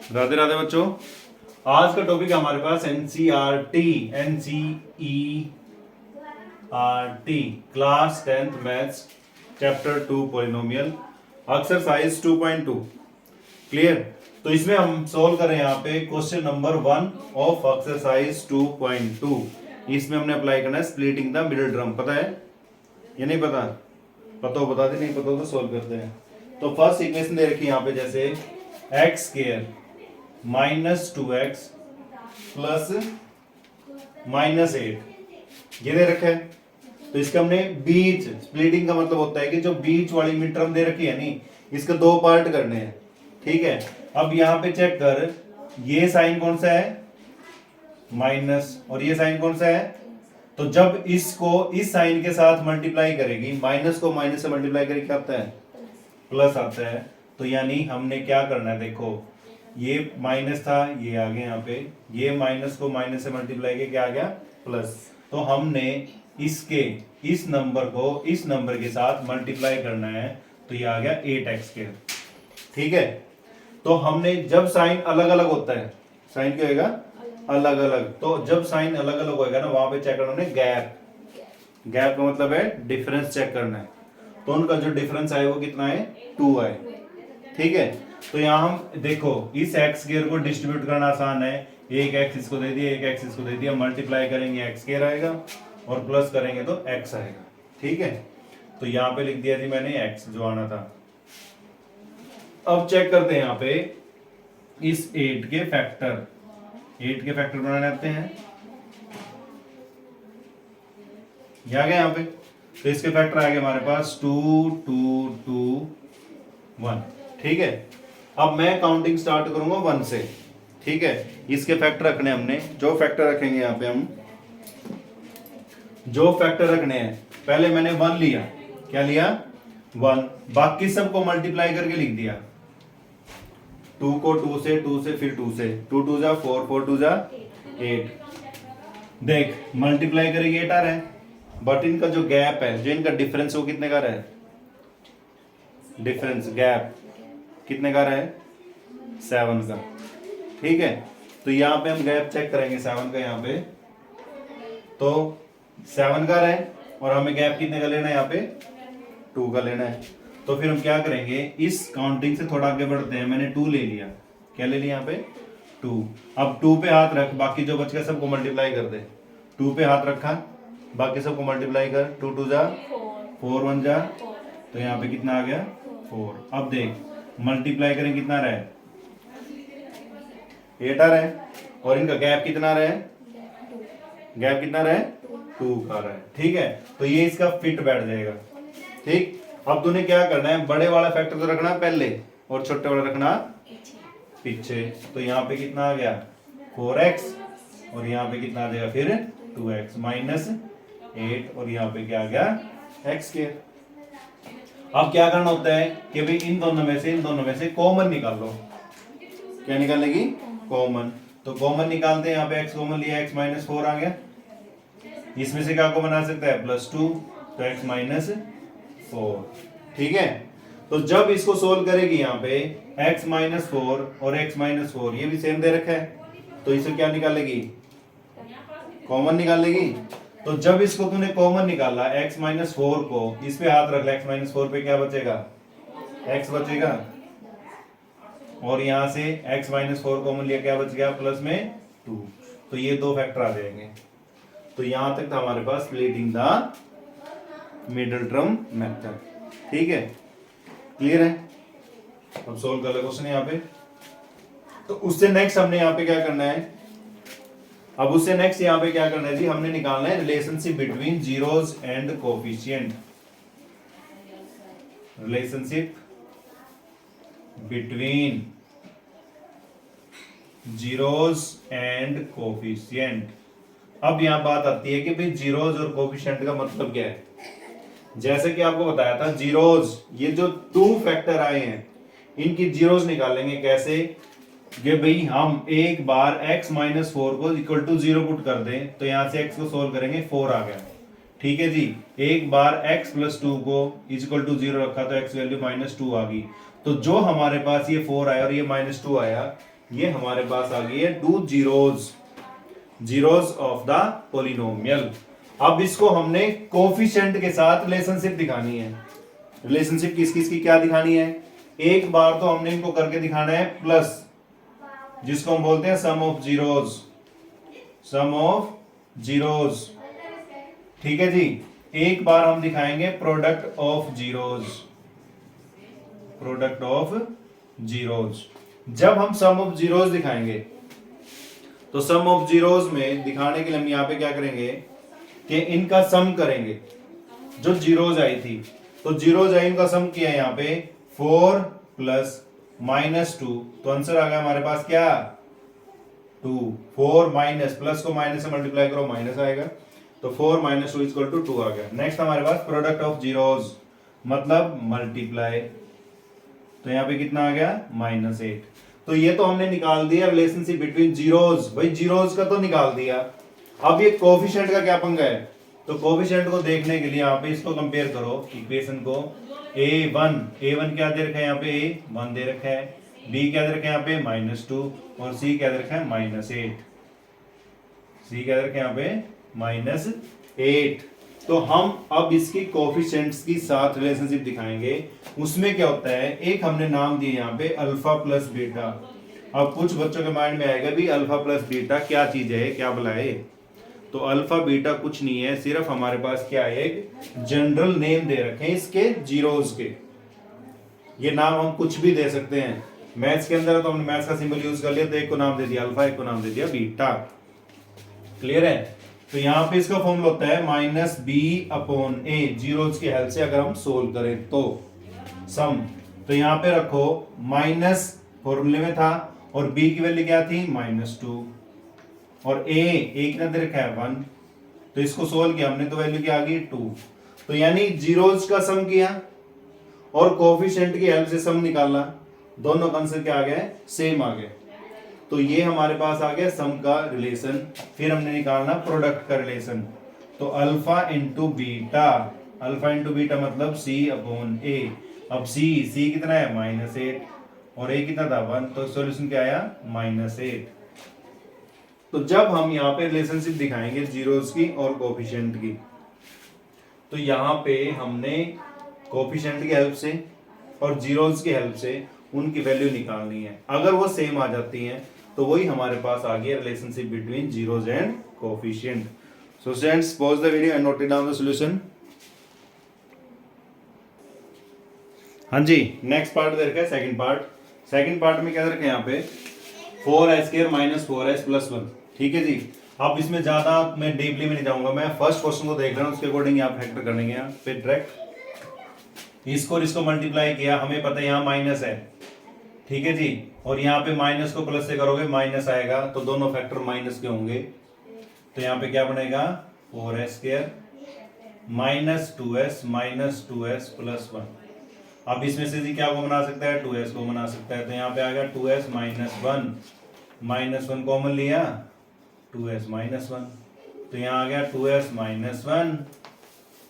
राधे राधे बच्चों। आज का टॉपिक है हमारे पास NCERT class 10th maths chapter 2 polynomial exercise 2.2। Clear. तो इसमें हम सोल्व कर रहे हैं यहाँ पे क्वेश्चन नंबर 1 ऑफ एक्सरसाइज 2.2। इसमें हमने अप्लाई करना है स्प्लिटिंग द मिडिल टर्म। पता है या नहीं पता? पता हो बता दे, नहीं पता हो तो सोल्व करते हैं। तो फर्स्ट इक्वेशन दे रखी है यहाँ पे, जैसे एक्स स्क्वायर -2x प्लस -8 ये दे रखा है। तो इसका हमने बीच, स्प्लिटिंग का मतलब होता है कि जो बीच वाली मिड टर्म दे रखी है नी, इसके दो पार्ट करने हैं। ठीक है। अब यहाँ पे चेक कर, ये साइन कौन सा है? माइनस, और ये साइन कौन सा है? तो जब इसको इस साइन के साथ मल्टीप्लाई करेगी, माइनस को माइनस से मल्टीप्लाई करेगी, क्या आता है? प्लस आता है। तो यानी हमने क्या करना है, देखो ये माइनस था, ये आ गया यहाँ पे, ये माइनस को माइनस से मल्टीप्लाई किया, क्या आ गया? प्लस। तो हमने इसके इस नंबर को इस नंबर के साथ मल्टीप्लाई करना है, तो ये आ गया 8x²। ठीक है। तो हमने जब साइन अलग अलग होता है, साइन क्या होगा? अलग अलग। तो जब साइन अलग अलग होगा ना, वहां पे चेक करना है गैप। गैप का मतलब है डिफरेंस चेक करना है। तो उनका जो डिफरेंस आए वो कितना है? 2 आए। ठीक है। तो यहाँ हम देखो, इस एक्स स्क्वायर को डिस्ट्रीब्यूट करना आसान है। एक एक्स इसको दे दिया, एक एक्स इसको दे दिया, मल्टीप्लाई करेंगे एक्स स्क्वायर आएगा और प्लस करेंगे तो एक्स आएगा। ठीक है। तो यहाँ पे लिख दिया थी मैंने एक्स जो आना था। अब चेक करते हैं यहाँ पे इस 8 के फैक्टर। 8 के फैक्टर बनाने आते हैं, ये आ गया यहाँ पे। तो इसके फैक्टर आ गए हमारे पास 2 2 2 1। ठीक है। अब मैं काउंटिंग स्टार्ट करूंगा 1 से। ठीक है। इसके फैक्टर रखने हमने, जो फैक्टर रखेंगे यहाँ पे हम, जो फैक्टर रखने हैं, पहले मैंने 1 लिया। क्या लिया? 1। बाकी सबको मल्टीप्लाई करके लिख दिया। 2 को 2 से, 2 से, फिर 2 से, 2 2 जा 4, 4 2 जा 8। देख मल्टीप्लाई करेंगे 8 आ रहा है, बट इनका जो गैप है, जो इनका डिफरेंस, वो कितने का रहा है? डिफरेंस गैप कितने का रहा है? 7 का। ठीक है। तो यहाँ पे हम गैप चेक करेंगे 7 का। यहाँ पे तो 7 का रहा है और हमें गैप कितने का लेना है? यहाँ पे 2 का लेना है। तो फिर हम क्या करेंगे, इस काउंटिंग से थोड़ा आगे बढ़ते हैं। मैंने 2 ले लिया। क्या ले लिया? यहाँ पे 2। अब 2 पे हाथ रख, बाकी जो बच गया सबको मल्टीप्लाई कर दे। 2 पे हाथ रखा, बाकी सबको मल्टीप्लाई कर। 2 2 जा 4, 1 जा, तो यहाँ पे कितना आ गया? 4। अब देख मल्टीप्लाई करें, कितना रहा है? 8 आ रहा है। और इनका गैप कितना रहा है? गैप कितना रहा है? 2 का रहा है। ठीक है। तो ये इसका फिट बैठ जाएगा। ठीक। अब तूने क्या करना है, बड़े वाला फैक्टर तो रखना पहले और छोटे वाला रखना पीछे। तो यहाँ पे कितना आ गया? 4x, और यहाँ पे कितना आ जाएगा फिर? 2x -8, और यहाँ पे क्या आ गया? x²। अब क्या करना होता है कि भाई इन दोनों में से कॉमन निकाल लो। क्या निकालेगी? कॉमन। तो कॉमन निकालते हैं। यहाँ पे x कॉमन लिया, x -4 आ गया। इसमें से क्या को बना सकता है? +2, तो x -4। ठीक है। तो जब इसको सोल्व करेगी यहाँ पे x -4 और x -4 ये भी सेम दे रखा है, तो इसे क्या निकालेगी? कॉमन निकालेगी। तो जब इसको तूने कॉमन निकाला x -4 को, इस पे हाथ रख ले, x -4 पे क्या बचेगा? x बचेगा। और यहां से x -4 कॉमन लिया, क्या बच गया? प्लस में 2। तो ये दो फैक्टर आ जाएंगे। तो यहां तक था हमारे पास splitting the middle term method. ठीक है। क्लियर है? अब सोल्व कर ले क्वेश्चन यहाँ पे। तो उससे नेक्स्ट हमने यहाँ पे क्या करना है, अब उससे नेक्स्ट यहाँ पे क्या करना है जी, हमने निकालना है relationship between zeros and coefficient. Relationship between zeros and coefficient. अब यहां बात आती है कि भाई जीरोस और कोफिशिएंट का मतलब क्या है। जैसे कि आपको बताया था, जीरोस, ये जो 2 फैक्टर आए हैं, इनकी जीरोस निकालेंगे कैसे? कि भाई हम एक बार x -4 को इक्वल टू 0 पुट कर दें, तो यहां से x को सोल्व करेंगे, 4 आ गया। ठीक है जी। एक बार x + 2 को इक्वल टू 0 रखा, तो x वैल्यू -2 आ गई। तो जो हमारे पास ये 4 आया और ये -2 आया, ये हमारे पास आ गई है 2 जीरोज ऑफ द पोलिनोमियल। अब इसको हमने कोफिशिएंट के साथ रिलेशनशिप दिखानी है। रिलेशनशिप किस किस की क्या दिखानी है? एक बार तो हमने इनको करके दिखाना है प्लस, जिसको हम बोलते हैं सम ऑफ जीरोज। ठीक है जी। एक बार हम दिखाएंगे प्रोडक्ट ऑफ जीरोज। जब हम सम ऑफ जीरोज दिखाएंगे तो सम ऑफ जीरोज में दिखाने के लिए हम यहां पे क्या करेंगे कि इनका सम करेंगे। जो जीरोज आई थी तो जीरोज आई, इनका सम किया यहां पे 4 प्लस -2, तो आंसर आ गया हमारे पास क्या 2। 4 माइनस, प्लस को माइनस से मल्टीप्लाई करो माइनस आएगा, तो 4 - 2 = 2 आ गया। नेक्स्ट हमारे पास प्रोडक्ट ऑफ जीरोज मतलब मल्टीप्लाई, तो यहाँ पे कितना आ गया -8। तो ये तो हमने निकाल दिया रिलेशनशिप बिटवीन जीरोज, भाई जीरोज का तो निकाल दिया। अब ये कोफिशिएंट का क्या पंगा है? तो कोफिशिएंट को देखने के लिए यहाँ पे इसको कंपेयर करो इक्वेशन को। a1 क्या दे रखा है यहाँ पे? a1 दे रखा है, b क्या दे रखा है यहाँ पे -2, और c क्या दे रखा है -8। c क्या दे रखा है यहाँ पे -8। तो हम अब इसकी कोफिशिएंट्स की साथ रिलेशनशिप दिखाएंगे। उसमें क्या होता है, एक हमने नाम दिया यहाँ पे अल्फा प्लस बीटा। अब कुछ बच्चों के माइंड में आएगा भी अल्फा प्लस बीटा क्या चीज है, क्या बुलाए? तो अल्फा बीटा कुछ नहीं है, सिर्फ हमारे पास क्या है, एक जनरल नेम दे रखे हैं इसके जीरोज के। ये नाम हम कुछ भी दे सकते हैं। मैथ्स के अंदर तो हमने मैथ्स का सिंबल यूज कर लिया, तो एक को नाम दे दिया अल्फा, एक को नाम दे दिया बीटा। क्लियर है? तो यहाँ पे इसका फॉर्मूला होता है -b/a, जीरोज की हेल्प से अगर हम सोल्व करें तो सम। तो यहाँ पे रखो माइनस फॉर्मूले में था, और b की वैल्यू क्या थी -2, और a कितना दे रखा है 1, तो इसको सोल्व किया हमने तो वैल्यू क्या आ गई 2। तो यानी जीरोज का सम किया और कोफिशिएंट की हेल्प से सम निकाला, दोनों का आंसर क्या आ गया, सेम आ गया। तो ये हमारे पास आ गया सम का रिलेशन। फिर हमने निकालना प्रोडक्ट का रिलेशन, तो अल्फा इंटू बीटा मतलब c/a। अब c कितना है -8, और a कितना था 1, तो सॉल्यूशन क्या आया -8। तो जब हम यहाँ पे रिलेशनशिप दिखाएंगे जीरोज की और कोफिशिएंट की, तो यहाँ पे हमने कोफिशिएंट की हेल्प से और जीरोज की हेल्प से उनकी वैल्यू निकालनी है। अगर वो सेम आ जाती हैं तो वही हमारे पास आ गया relationship between zeros and coefficient. So students, pause the video and note down the solution. हाँ जी, नेक्स्ट पार्ट दे रखा है सेकंड पार्ट में क्या दे रखा है यहाँ पे 4s² - 4s + 1। ठीक है जी। अब इसमें ज्यादा मैं डीपली में नहीं जाऊंगा, मैं फर्स्ट क्वेश्चन को देख रहा हूँ, उसके अकॉर्डिंग यहाँ फैक्टर करने यहाँ पे डायरेक्ट इसको मल्टीप्लाई किया, हमें पता है यहाँ माइनस है। ठीक है जी। और यहाँ पे माइनस को प्लस से करोगे माइनस आएगा, तो दोनों फैक्टर माइनस के होंगे। तो यहाँ पे क्या बनेगा 4s² -2s + 1। अब इसमें से जी क्या को बना सकता है, 2s को बना सकता है। तो यहाँ पे आ गया 2s - 1 कॉमन लिया, 2s - 1, तो यहाँ आ गया 2s - 1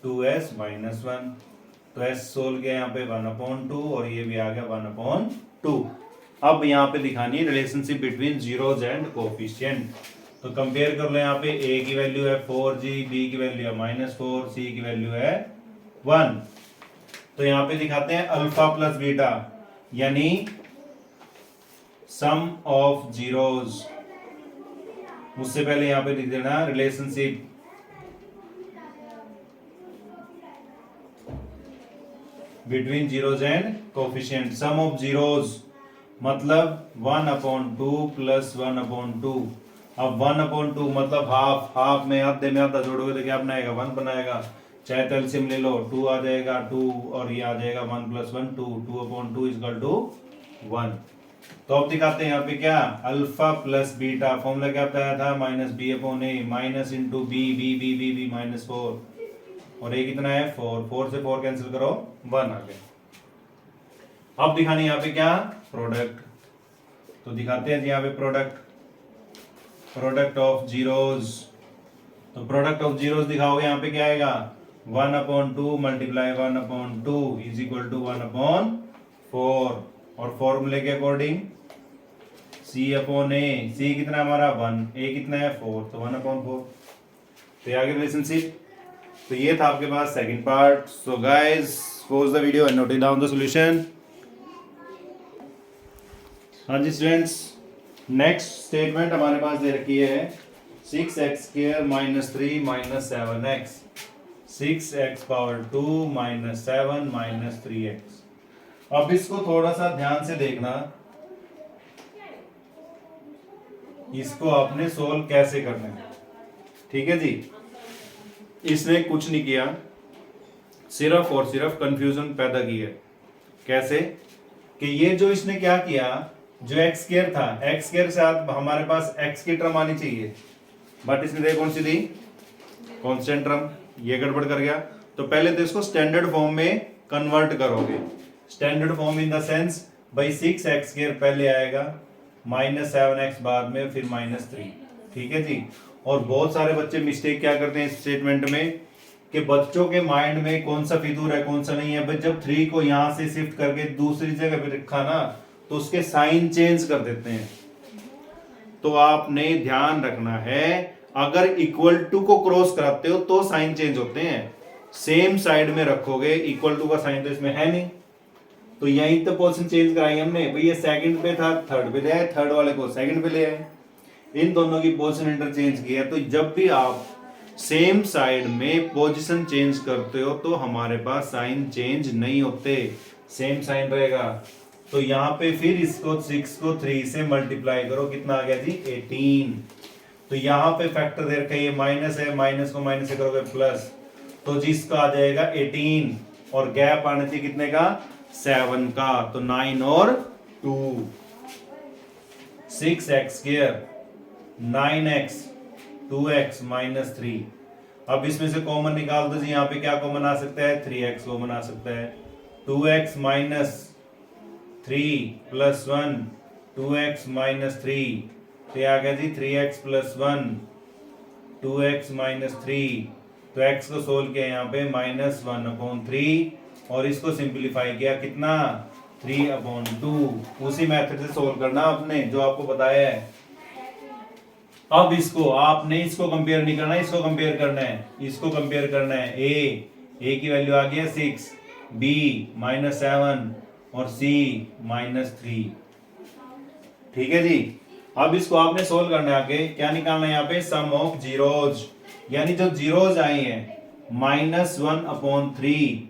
2s - 1, तो s सोल्व किया यहाँ पे 1/2, और ये भी आ गया 1/2। अब यहाँ पे दिखानी है relationship between zeros and coefficient. तो कंपेयर कर लो, यहाँ पे a की वैल्यू है 4g, b की वैल्यू है -4, c की वैल्यू है 1। तो यहाँ पे दिखाते हैं अल्फा प्लस बीटा, यानी सम ऑफ जीरोज। उससे पहले यहाँ पे लिख देना relationship between zeros and coefficient. Sum of zeros मतलब 1/2 + 1/2। अब 1/2 मतलब हाफ में आधे में आधा जोड़ोगे तो क्या बनाएगा 1 बनाएगा। चाहे तो एलसीएम ले लो, 2 आ जाएगा 2, और ये आ जाएगा 1 + 1 2, 2/2 = 1। तो अब दिखाते हैं यहाँ पे क्या अल्फा प्लस बीटा, फॉर्मूला क्या बताया था -b/a, माइनस इंटू b -4, और ये कितना है 4 से 4 कैंसिल करो 1 आ गया। अब दिखाने यहाँ पे क्या प्रोडक्ट, तो दिखाते हैं जी यहाँ पे प्रोडक्ट ऑफ जीरोज। तो प्रोडक्ट ऑफ जीरोज दिखाओगे यहाँ पे क्या आएगा 1/2 × 1/2 = 1/4, और फॉर्मूले के अकॉर्डिंग सी अपॉन ए, सी कितना है हमारा 1, ए कितना है 4, तो 1/4। तो ये आगे रिलेशनशिप। तो ये था आपके पास second part. So guys pause the video and note down the solution. हाँ जी स्टूडेंट्स, नेक्स्ट स्टेटमेंट हमारे पास दे रखी है 6x² - 3 - 7x, 6x⁻2 - 7 - 3x। अब इसको थोड़ा सा ध्यान से देखना, इसको आपने सोल्व कैसे करना है। ठीक है जी, इसने कुछ नहीं किया, सिर्फ और सिर्फ कंफ्यूजन पैदा की है। कैसे कि ये जो इसने क्या किया, जो x² था, x² के साथ हमारे पास x की टर्म आनी चाहिए, बट इसने देखो कौन सी दी, कांस्टेंट टर्म। ये गड़बड़ कर गया। तो पहले तो इसको स्टैंडर्ड फॉर्म में कन्वर्ट करोगे। Standard form in the sense भाई 6x² पहले आएगा, -7x बाद में, फिर -3। ठीक है जी। और बहुत सारे बच्चे मिस्टेक क्या करते हैं इस स्टेटमेंट में कि बच्चों के माइंड में कौन सा फितूर है कौन सा नहीं है। जब 3 को यहां से शिफ्ट करके दूसरी जगह पे रखा ना, तो उसके साइन चेंज कर देते हैं। तो आपने ध्यान रखना है, अगर इक्वल टू को क्रॉस कराते हो तो साइन चेंज होते हैं। सेम साइड में रखोगे, इक्वल टू का साइन तो इसमें है नहीं, तो यहीं तो पोजीशन चेंज कराई हमने। भाई ये सेकंड पे था, थर्ड पे ले आए, थर्ड वाले को सेकंड पे ले आए, इन दोनों की पोजीशन इंटरचेंज किया। तो जब भी आप सेम साइड में पोजीशन चेंज करते हो तो हमारे पास साइन चेंज नहीं होते, सेम साइन रहेगा। तो यहाँ पे फिर इसको 6 को 3 से मल्टीप्लाई करो, कितना आ गया जी 18। तो यहाँ पे फैक्टर दे रखा है, ये माइनस है, माइनस को माइनस से करोगे प्लस, तो जिसका आ जाएगा 18, और गैप आना चाहिए कितने का, 7 का। तो 9 और 2, 6x², 9x, 2x - 3। अब इसमें से कॉमन निकाल दो जी, यहाँ पे क्या कॉमन आ सकता है, 3x कॉमन आ सकता है। 2x - 3 + 1, 2x - 3, तो ये आ गया जी 3x + 1, 2x - 3। तो x को सोल्व किया यहाँ पे -1/3, और इसको सिंपलीफाई किया कितना, 3/2। उसी मेथड से सोल्व करना आपने जो आपको बताया है। अब इसको आपने इसको कंपेयर नहीं करना, इसको कंपेयर करना है, इसको कंपेयर करना है। a की वैल्यू आ गई है 6, b -7 और c -3। ठीक है जी। अब इसको आपने सोल्व करना है, आगे क्या निकालना है, यहाँ पे सम ऑफ जीरोज, यानी जो जीरोज आए हैं, -1/3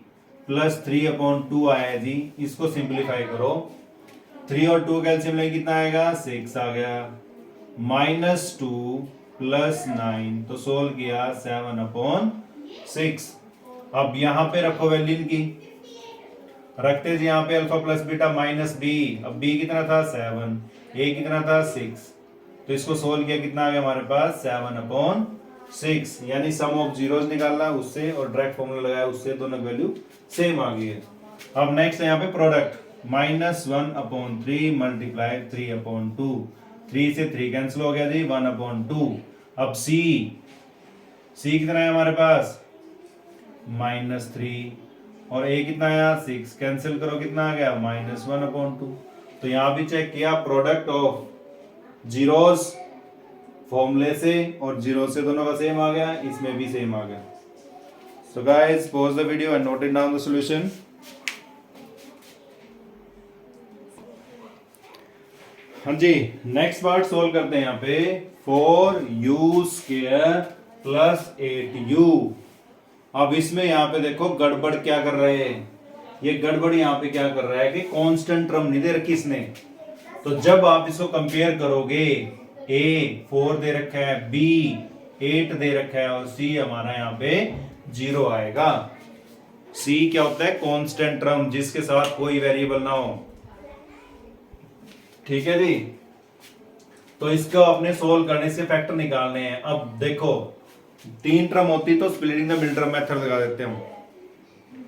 + 3/2 आया है जी, इसको सिंप्लीफाई करो। 3 और 2 कैल्सियम लेंगे, कितना आएगा, 6 आ गया। -2 + 9, तो सोल्व किया 7/6। अब यहां पे रखो वैल्यू इनकी, रखते जी यहाँ पे अल्फा प्लस बीटा -b। अब b कितना था 7, a कितना था 6, तो इसको सोल्व किया, कितना आ गया हमारे पास 7/6। यानी सम ऑफ जीरोस निकालना उससे और डायरेक्ट फॉर्मूला लगाया उससे, दोनों वैल्यू सेम आ गई है। अब नेक्स्ट है यहाँ पे प्रोडक्ट, -1/3 × 3/2, 3 से 3 कैंसिल हो गया जी, 1/2। अब c कितना है हमारे पास, -3, और a कितना आया 6, कैंसिल करो, कितना आ गया, -1/2। तो यहां भी चेक किया, प्रोडक्ट ऑफ जीरोस फॉर्मूले से और जीरो से दोनों का सेम आ गया, इसमें भी सेम आ गया। सो guys pause the video and note it down the solution. हाँ जी, नेक्स्ट पार्ट सोल्व करते हैं यहाँ पे। 4u² + 8u। अब इसमें यहाँ पे देखो गड़बड़ क्या कर रहे हैं, ये गड़बड़ यहाँ पे क्या कर रहा है कि कांस्टेंट टर्म नहीं दे रखी इसने। तो जब आप इसको कंपेयर करोगे, a 4 दे रखा है, b 8 दे रखा है, और c हमारा यहाँ पे 0 आएगा। c क्या होता है, कांस्टेंट टर्म, जिसके साथ कोई वेरिएबल ना हो। ठीक है जी। तो इसको अपने सोल्व करने से फैक्टर निकालने हैं। अब देखो 3 टर्म होती तो splitting the mid term method लगा देते हम।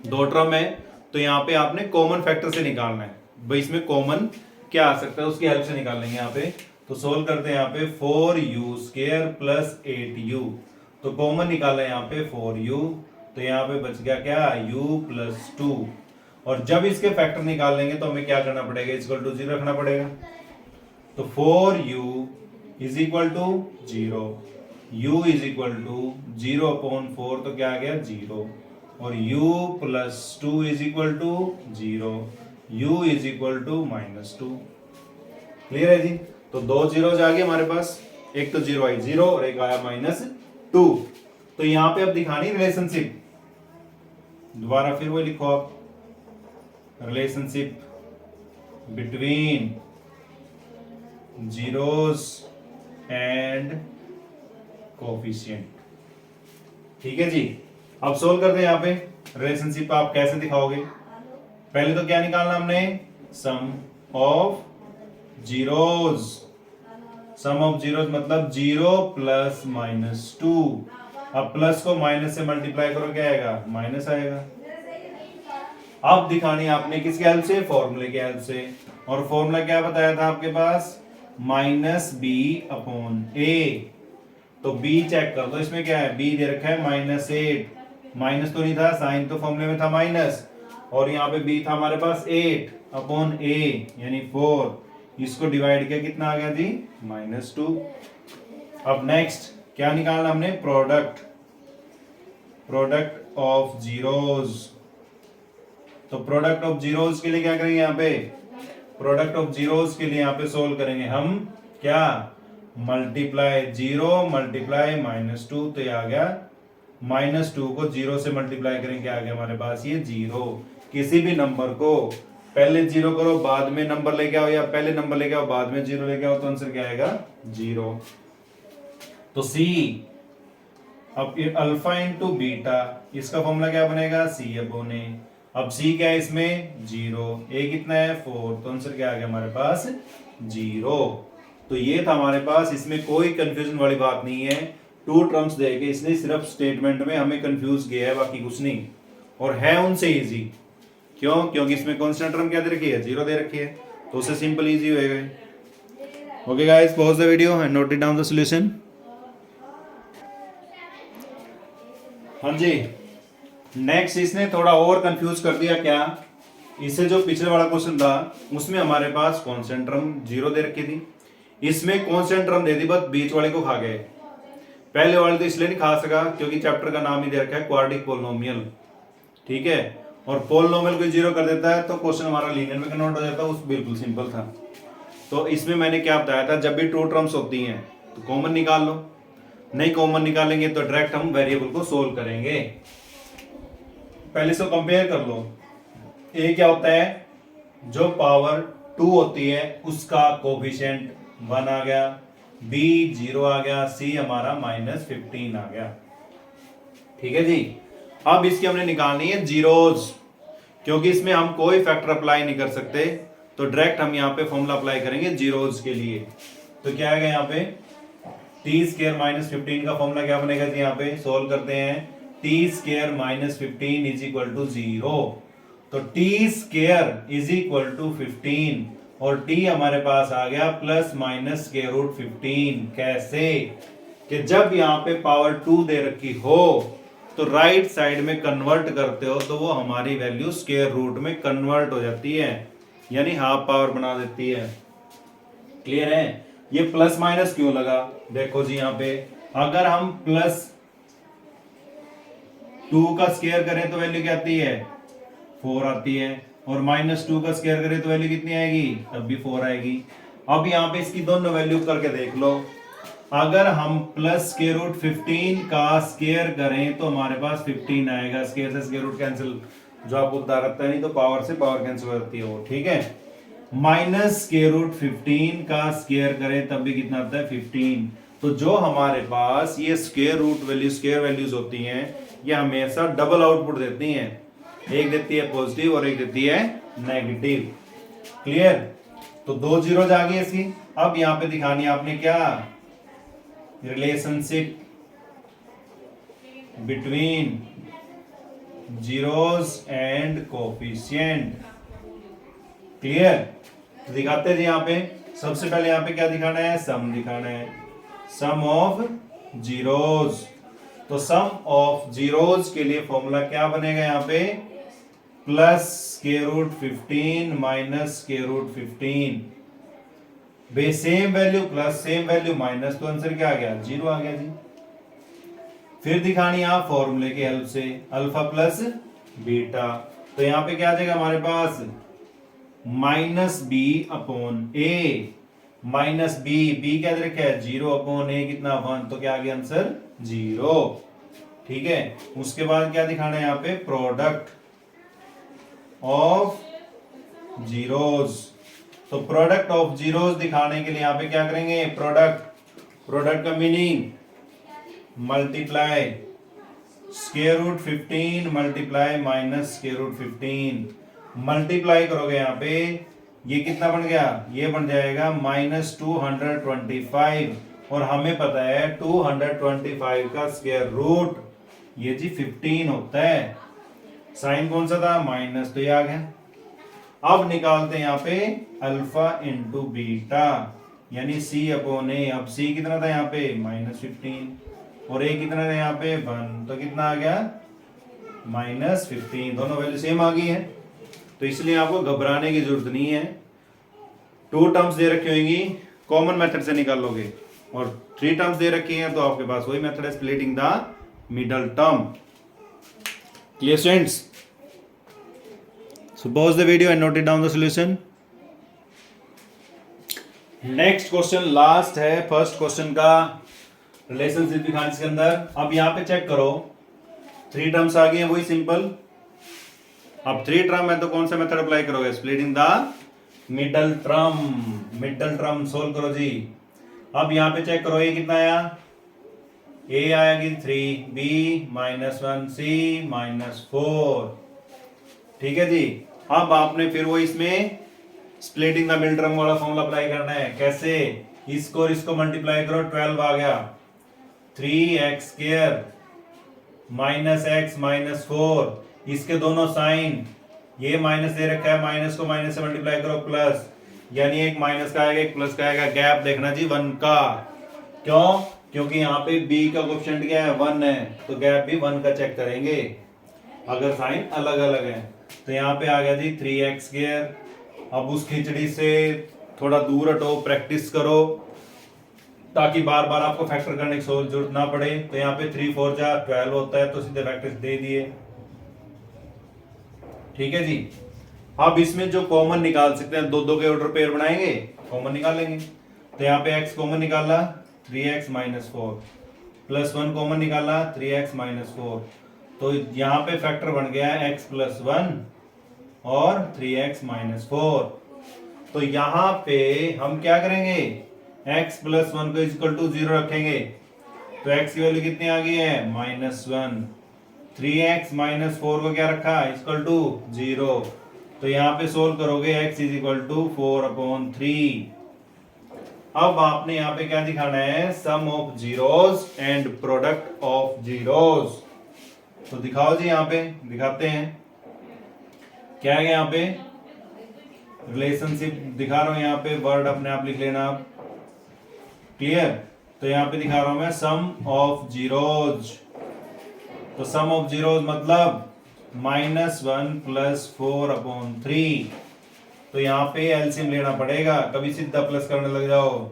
2 टर्म है तो यहाँ पे आपने कॉमन फैक्टर से निकालना है। भाई इसमें कॉमन क्या आ सकता है, उसकी हेल्प से निकाल लेंगे यहाँ पे। तो सोल्व करते हैं यहाँ पे 4u² + 8u। तो कॉमन निकाला है यहाँ पे 4u, तो यहाँ पे बच गया क्या, u + 2। और जब इसके फैक्टर निकाल लेंगे तो हमें क्या करना पड़ेगा, = 0 रखना पड़ेगा। तो 4u is equal to 0, u is equal to 0/4, तो क्या आ गया 0, और u plus 2 is equal to 0, u is equal to -2। Clear है जी? तो दो जीरोज आ गए हमारे पास, एक तो 0 आई 0 और एक आया -2। तो यहां पे अब दिखानी रिलेशनशिप, दोबारा फिर वही लिखो आप, relationship between zeros and coefficient. ठीक है जी, अब सोल्व करते हैं। यहां पे रिलेशनशिप आप कैसे दिखाओगे? पहले तो क्या निकालना हमने, sum of zeros. Sum of zeros मतलब 0 प्लस -2। अब प्लस को माइनस से मल्टीप्लाई करो, क्या आएगा, माइनस आएगा। अब दिखानी आपने किसके हेल्प से, फॉर्मूले के हेल्प से, और फॉर्मूला क्या बताया था आपके पास, -b/a। तो b चेक कर दो, इसमें क्या है, b दे रखा है -8, माइनस तो नहीं था, साइन तो फॉर्मूले में था माइनस, और यहाँ पे b था हमारे पास 8/a यानी 4। इसको डिवाइड किया, कितना आ गया जी, -2। अब नेक्स्ट क्या निकालना हमने, प्रोडक्ट ऑफ जीरोस। तो प्रोडक्ट ऑफ जीरोस के लिए क्या करेंगे, यहाँ पे प्रोडक्ट ऑफ जीरोस के लिए यहाँ पे सोल्व करेंगे हम, क्या, मल्टीप्लाई 0 मल्टीप्लाई -2, तो ये आ गया -2 को 0 से मल्टीप्लाई करेंगे, क्या आ गया हमारे पास, ये 0। किसी भी नंबर को पहले 0 करो, बाद में नंबर लेके आओ, या पहले नंबर लेके आओ बाद में 0 लेके आओ, तो आंसर क्या आएगा, 0। तो सी, अब अल्फा इंटू बीटा, इसका फॉर्मूला क्या बनेगा, C/A। अब C क्या है इसमें, 0, A कितना है 4, तो आंसर क्या आ गया हमारे पास, 0। तो ये था हमारे पास, इसमें कोई कंफ्यूजन वाली बात नहीं है। 2 टर्म्स देके इसने सिर्फ स्टेटमेंट में हमें कंफ्यूज किया है, बाकी कुछ नहीं, और है उनसे इजी। क्यों? क्योंकि इसमें कांस्टेंट टर्म क्या दे रखी है, 0 दे रखी है, तो उससे सिंपल इजी होएगा। Okay guys, pause the video and note it down the solution. हाँ जी, नेक्स्ट इसने थोड़ा और कंफ्यूज कर दिया। क्या, इससे जो पिछले वाला क्वेश्चन था उसमें हमारे पास कांस्टेंट टर्म 0 दे रखी थी, इसमें कांस्टेंट टर्म दे दी, बस बीच वाले को खा गए। पहले वाले तो इसलिए नहीं खा सका क्योंकि चैप्टर का नाम ही दे रखा है क्वाड्रिक पोलिनोमियल। ठीक है, और पोलिनोमियल को 0 कर देता है तो क्वेश्चन हमारा लीनियर में कन्वर्ट हो जाता है, उस बिल्कुल सिंपल था। तो इसमें मैंने क्या बताया था, जब भी 2 टर्म्स होती हैं तो कॉमन निकाल लो, नहीं कॉमन निकालेंगे तो डायरेक्ट हम वेरिएबल को सोल्व करेंगे। पहले से कंपेयर कर लो, ए क्या होता है, जो पावर 2 होती है उसका कोफिशिएंट 1 आ गया, बी 0 आ गया, सी हमारा -15 आ गया। ठीक है जी, अब इसकी हमने निकालनी है जीरोस, क्योंकि इसमें हम कोई फैक्टर अप्लाई नहीं कर सकते, तो डायरेक्ट हम यहाँ पे फॉर्मूला अप्लाई करेंगे जीरोस के लिए। तो क्या आएगा यहाँ पे, t² -15 का फॉर्मूला क्या बनेगा जी, यहाँ पे सोल्व करते हैं, t² -15 इज इक्वल टू 0। तो t² इज इक्वल टू 15 और t हमारे पास आ गया ±√15। कैसे, कि जब यहाँ पे पावर 2 दे रखी हो तो राइट साइड में कन्वर्ट करते हो तो वो हमारी वैल्यू स्क्वायर रूट में कन्वर्ट हो जाती है, यानी हाफ पावर बना देती है। क्लियर है? ये प्लस माइनस क्यों लगा, देखो जी, यहाँ पे अगर हम +2 का स्क्वायर करें तो वैल्यू क्या आती है, 4 आती है, और -2 का स्क्वायर करें तो वैल्यू कितनी आएगी, तब भी 4 आएगी। अब यहाँ पे इसकी दोनों वैल्यू करके देख लो, अगर हम +√15 का स्क्वायर करें तो हमारे पास 15 आएगा, स्क्वायर से स्क्वायर रूट कैंसिल, जो आपको बता रखता है, नहीं तो पावर से पावर कैंसिल हो जाती है वो। ठीक है, -√15 का स्क्वायर करें तब भी कितना आता है, 15। तो जो हमारे पास ये square root value, square values होती हैं, ये हमेशा डबल आउटपुट देती हैं, एक देती है पॉजिटिव और एक देती है नेगेटिव। क्लियर? तो 2 जीरोज आ गई इसकी। अब यहां पे दिखानी आपने क्या, relationship between zeros and coefficient. Clear? तो दिखाते हैं जी, यहाँ पे सबसे पहले यहाँ पे क्या दिखाना है, सम दिखाना है, सम ऑफ जीरोस। तो सम ऑफ जीरोस के लिए फॉर्मूला क्या बनेगा, यहाँ पे +√15 -√15। बे same value plus same value minus, तो आंसर क्या आ गया? 0 आ गया जी। फिर दिखानी आप फॉर्मूले की हेल्प से, अल्फा प्लस बीटा, तो यहां पे क्या आ जाएगा हमारे पास? माइनस बी अपॉन ए, माइनस बी, बी क्या दे रखा है? 0 अपॉन ए कितना? 1, तो क्या आ गया आंसर? 0। ठीक है, उसके बाद क्या दिखाना है यहाँ पे? Product of zeros. तो प्रोडक्ट ऑफ जीरोस दिखाने के लिए यहाँ पे क्या करेंगे? प्रोडक्ट का meaning multiply square root 15 multiply minus square root 15, multiply करोगे यहाँ पे, ये कितना बन गया? ये बन जाएगा माइनस 225, और हमें पता है 225 का स्क्वायर रूट ये जी 15 होता है। साइन कौन सा था? माइनस, तो ये आ गया। अब निकालते हैं यहाँ पे अल्फा इंटू बीटा, यानी सी अपॉन ए। अब सी कितना था यहाँ पे? माइनस 15, और ए कितना था यहाँ पे? 1, तो कितना आ गया? माइनस 15। दोनों वैल्यू सेम आ गई है, तो इसलिए आपको घबराने की जरूरत नहीं है। 2 टर्म्स दे रखी होंगी, कॉमन मेथड से निकाल लोगे, और 3 टर्म्स दे रखी हैं तो आपके पास वही मेथड है, splitting the middle term. Clear students? So pause the video and note it down the solution. Next question last है फर्स्ट क्वेश्चन का, रिलेशनशिप दिखाने इसके अंदर। अब यहाँ पे चेक करो, 3 टर्म्स आ गई हैं, वही सिंपल। अब 3 टर्म है तो कौन सा मेथड अप्लाई करोगे? Splitting the middle term. Middle term solve करो जी। अब यहाँ पे चेक करो, ये कितना आया? ए आएगी 3, बी -1, सी -4। ठीक है जी। अब आपने फिर वो इसमें स्प्लिटिंग द मिडल टर्म वाला फॉर्मूला अप्लाई करना है। कैसे? इसको और इसको मल्टीप्लाई करो, 12 आ गया। 3x² -x -4, इसके दोनों साइन, ये माइनस दे रखा है, माइनस को माइनस से मल्टीप्लाई करो प्लस, यानी एक माइनस का आएगा एक प्लस का आएगा। गैप देखना जी 1 का, क्यों? क्योंकि यहाँ पे b का कोएफिशिएंट क्या है? 1 है, तो गैप भी 1 का चेक करेंगे अगर साइन अलग अलग है। तो यहाँ पे आ गया जी 3x²। अब उस खिचड़ी से थोड़ा दूर हटो, प्रैक्टिस करो, ताकि बार बार आपको फैक्टर करने की जरूरत ना पड़े। तो यहाँ पे 3 4 जा 12 होता है, तो सीधे फैक्टर्स दे दिए। ठीक है जी। अब इसमें जो कॉमन निकाल सकते हैं, 2 2 के ऑर्डर पेयर बनाएंगे, कॉमन निकालेंगे। तो यहाँ पे x कॉमन निकाला, 3x -4, +1 कॉमन निकाला, 3x -4, तो यहाँ पे फैक्टर बन गया x +1 और 3x -4। तो यहाँ पे हम क्या करेंगे? x +1 को इक्वल टू 0 रखेंगे, तो x की वैल्यू कितनी आ गई है? -1। 3x -4 को क्या रखा? Equal to 0। तो यहाँ पे सोल्व करोगे, x = 4/3। अब आपने यहाँ पे क्या दिखाना है? Sum of zeros and product of zeros. तो दिखाओ जी, यहाँ पे दिखाते हैं क्या है। यहाँ पे रिलेशनशिप दिखा रहा हूं, यहाँ पे वर्ड अपने आप लिख लेना आप। क्लियर? तो यहाँ पे दिखा रहा हूं मैं सम ऑफ जीरोज। तो सम ऑफ जीरोज मतलब -1 + 4/3। तो यहाँ पे एलसीएम लेना पड़ेगा, कभी सीधा प्लस करने लग जाओ।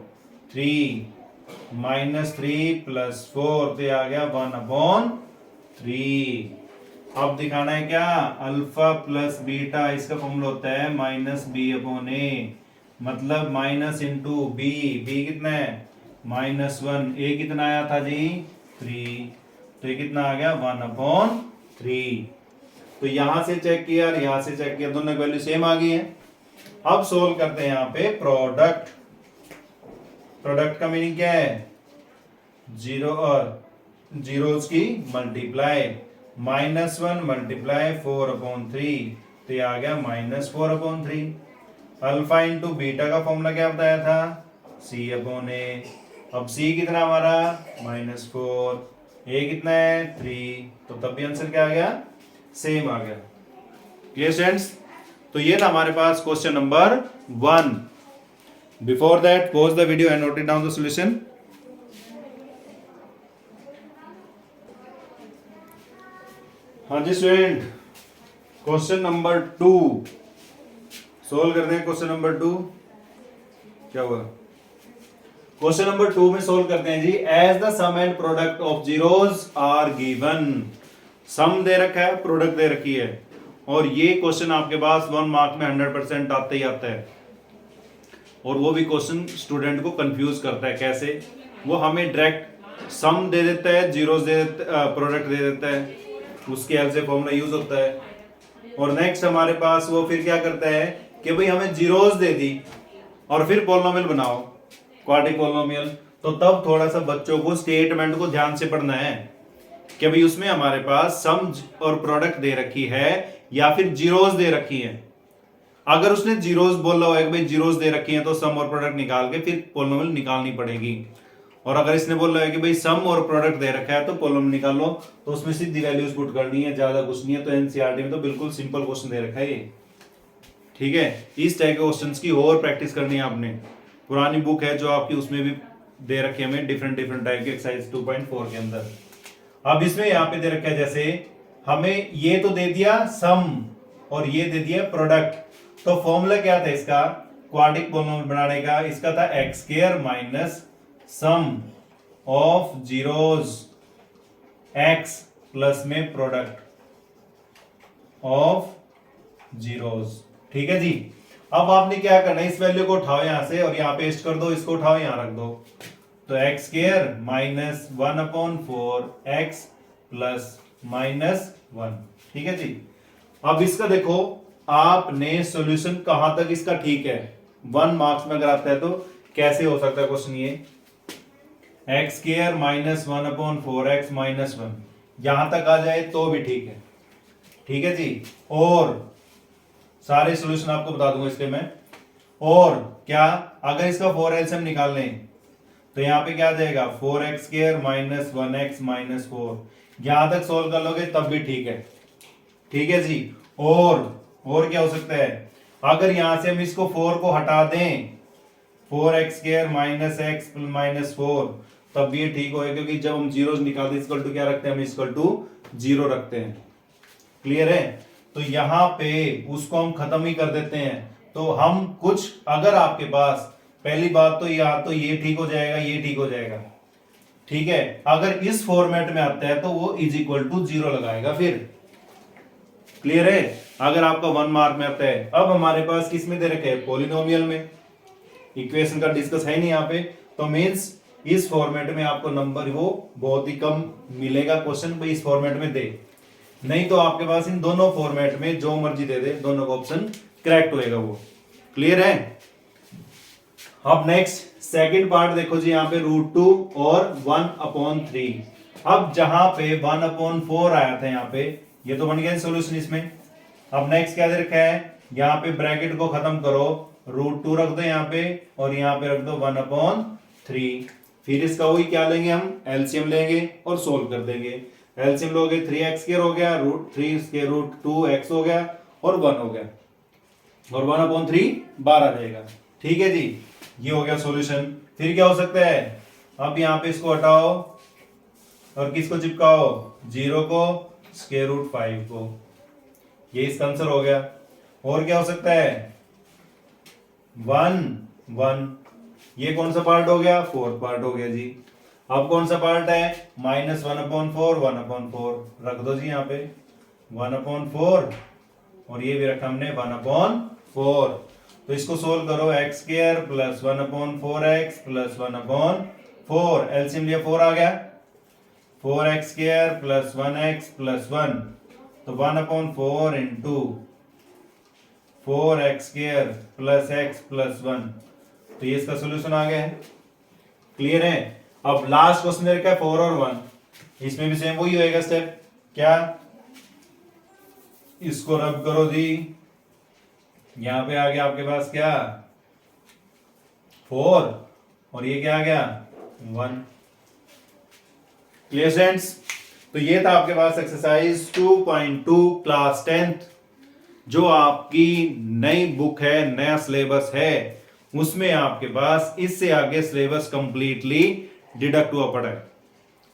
3 -3 + 4, तो ये आ गया 1/3। अब दिखाना है क्या? अल्फा प्लस बीटा, इसका फॉर्मूला होता है -b/a, मतलब माइनस इंटू बी। बी कितना है? -1। ए कितना आया था जी? 3, तो ये कितना आ गया? 1/3। तो यहां से चेक किया और यहां से चेक किया, दोनों वैल्यू सेम आ गई है। अब सोल्व करते हैं यहाँ पे प्रोडक्ट। प्रोडक्ट का मीनिंग क्या है? जीरो और जीरोस की मल्टीप्लाई। -1 × 4/3, तो ये आ गया -4/3। अल्फा इंटू बीटा का फॉर्मूला क्या बताया था? c/a। अब c कितना हमारा? -4, a कितना है? 3, तो तब भी आंसर क्या आ गया? सेम आ गया। Clear students? तो ये था हमारे पास question number 1। Before that pause the video and note it down the solution. हाँ जी स्टूडेंट, क्वेश्चन नंबर 2 सोल्व करते हैं। क्वेश्चन नंबर 2 क्या हुआ? क्वेश्चन नंबर 2 में सोल्व करते हैं जी। As the sum and product of zeros are given, sum दे रखा है, प्रोडक्ट दे रखी है, और ये क्वेश्चन आपके पास 1 मार्क में 100% आते ही आता है। और वो भी क्वेश्चन स्टूडेंट को कंफ्यूज करता है। कैसे? वो हमें डायरेक्ट सम दे देता है, जीरोस दे देता, प्रोडक्ट दे देता है, उसके हेल्प से फॉर्मूला यूज होता है। और नेक्स्ट हमारे पास वो फिर क्या करता है कि भाई हमें जीरोस दे दी और फिर पॉलिनोमियल बनाओ, क्वाड्रेटिक पॉलिनोमियल। तो तब थोड़ा सा बच्चों को स्टेटमेंट को ध्यान से पढ़ना है कि भाई उसमें हमारे पास सम और प्रोडक्ट दे रखी है या फिर जीरोस दे रखी है। अगर उसने जीरोस बोला हो कि भाई जीरोस दे रखी है तो सम और प्रोडक्ट निकाल के फिर पॉलिनोमियल निकालनी पड़ेगी। और अगर इसने बोला है कि भाई सम और प्रोडक्ट दे रखा है तो पॉलिनोमियल निकालो, तो उसमें सीधी वैल्यूज पुट करनी है, ज्यादा कुछ नहीं है। तो एनसीईआरटी में तो बिल्कुल सिंपल क्वेश्चन दे रखा है ये, ठीक है। इस टाइप के क्वेश्चंस की और प्रैक्टिस करनी है आपने। पुरानी बुक है जो आपकी, उसमें भी दे रखे हमें डिफरेंट डिफरेंट टाइप के एक्सरसाइज 2.4 के अंदर। अब इसमें यहाँ पे दे रखा है, जैसे हमें ये तो दे दिया सम और ये दे दिया प्रोडक्ट, तो फॉर्मूला क्या था इसका क्वाड्रेटिक पॉलिनोमियल बनाने का? इसका था x square minus sum of zeros x plus में प्रोडक्ट ऑफ जीरोस, ठीक है जी। अब आपने क्या करना है, इस वैल्यू को उठाओ यहां से और यहां पेस्ट कर दो, इसको उठाओ यहां रख दो। तो x square minus 1/4 x plus minus 1, ठीक है जी। अब इसका देखो आपने सॉल्यूशन कहां तक इसका ठीक है, 1 मार्क्स में अगर आता है तो कैसे हो सकता है क्वेश्चन ये? X square minus 1/4 x minus 1 यहां तक आ जाए तो भी ठीक है, ठीक है जी। और सारे सॉल्यूशन आपको बता दूंगा इसके मैं। और क्या, अगर इसका 4 एलसीएम निकाल लें तो यहां पे क्या आ जाएगा 4x square minus 1x minus 4, यहां तक सोल्व कर लोगे तब भी ठीक है, ठीक है जी। और क्या हो सकता है, अगर यहां से हम इसको 4 को हटा दें, 4x square minus x minus 4, तब भी ये ठीक होगा, क्योंकि जब हम जीरो निकालते हैं इक्वल टू क्या रखते हैं, हम इक्वल टू 0 रखते हैं। क्लियर है? तो यहां पे उसको हम खत्म ही कर देते हैं। तो हम कुछ, अगर आपके पास पहली बात तो या तो ये ठीक हो जाएगा, ये ठीक हो जाएगा, ठीक है। अगर इस फॉर्मेट में आता है तो वो इज इक्वल टू 0 लगाएगा फिर। क्लियर है? अगर आपका 1 मार्क में आता है। अब हमारे पास किस में दे रखे हैं, पॉलिनोमियल में। इक्वेशन का डिस्कस है नहीं यहाँ पे, तो मींस इस फॉर्मेट में आपको नंबर वो बहुत ही कम मिलेगा क्वेश्चन भाई इस फॉर्मेट में दे। नहीं तो आपके पास इन दोनों फॉर्मेट में जो मर्जी दे दे, दोनों का ऑप्शन करेक्ट होएगा वो। क्लियर है? अब नेक्स्ट सेकंड पार्ट देखो जी, यहाँ पे √2 और 1/3। अब जहां पे 1/4 आया था यहाँ पे, ये तो बन गया सॉल्यूशन इसमें। अब नेक्स्ट क्या दे रखा है, यहाँ पे ब्रैकेट को खत्म करो, √2 रख दो यहाँ पे और यहाँ पे रख दो 1/3। फिर इसका वही क्या लेंगे, हम एलसीएम लेंगे और सोल्व कर देंगे। एलसीएम लोगे 3x² हो गया, √3 के √2x हो गया और 1 हो गया, और 1/3 12 रहेगा, ठीक है जी। ये हो गया सॉल्यूशन। फिर क्या हो सकता है, अब यहाँ पे इसको हटाओ और किसको चिपकाओ, 0 को, √5 को, ये इसका आंसर हो गया। और क्या हो सकता है, 1 1, ये कौन सा पार्ट हो गया, 4 पार्ट हो गया जी। अब कौन सा पार्ट है, -1/4 1/4 रख दो जी यहाँ पे 1/4, और ये भी रखा हमने 1/4। तो इसको सोल्व करो, x² plus 1/4x plus 1/4, LCM लिया 4 आ गया, 4x² प्लस 1x प्लस 1, तो 1/4 into 4x² plus x plus 1, तो ये इसका सोल्यूशन आ गया है। क्लियर है? अब लास्ट क्वेश्चन दे रखा है 4 और 1, इसमें भी सेम वही होएगा स्टेप। क्या, इसको रब करो जी, यहां पे आ गया आपके पास क्या 4 और ये क्या आ गया 1। Clear students? तो ये था आपके पास एक्सरसाइज 2.2 क्लास 10th, जो आपकी नई बुक है, नया सिलेबस है, उसमें आपके पास इससे आगे सिलेबस कंप्लीटली डिडक्ट हुआ पड़ा है।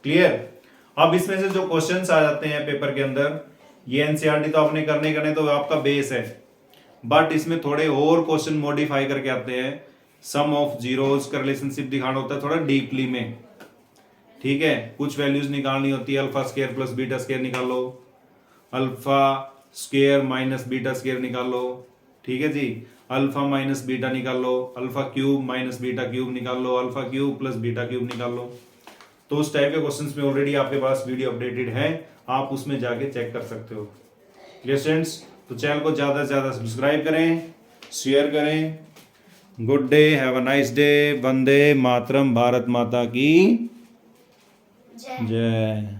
क्लियर? अब इसमें से जो क्वेश्चंस आ जाते हैं पेपर के अंदर, ये एनसीईआरटी तो आपने करने तो आपका बेस है, बट इसमें थोड़े और क्वेश्चन मॉडिफाई करके आते हैं सम ऑफ जीरोस का रिलेशनशिप दिखाना होता है थोड़ा डीपली में, ठीक है। कुछ वैल्यूज निकालनी होती है, alpha square plus beta square निकालो, alpha square minus beta square निकालो, ठीक है जी, अल्फा माइनस बीटा निकाल लो, alpha cube minus beta cube निकाल लो, alpha cube plus beta cube निकाल लो। तो उस टाइप के क्वेश्चंस में ऑलरेडी आपके पास वीडियो अपडेटेड है, आप उसमें जाके चेक कर सकते हो। स्टूडेंट्स, तो चैनल को ज़्यादा से ज़्यादा सब्सक्राइब करें, शेयर करें। Good day, have a nice day. Vande Mataram, Bharat Mata की जय।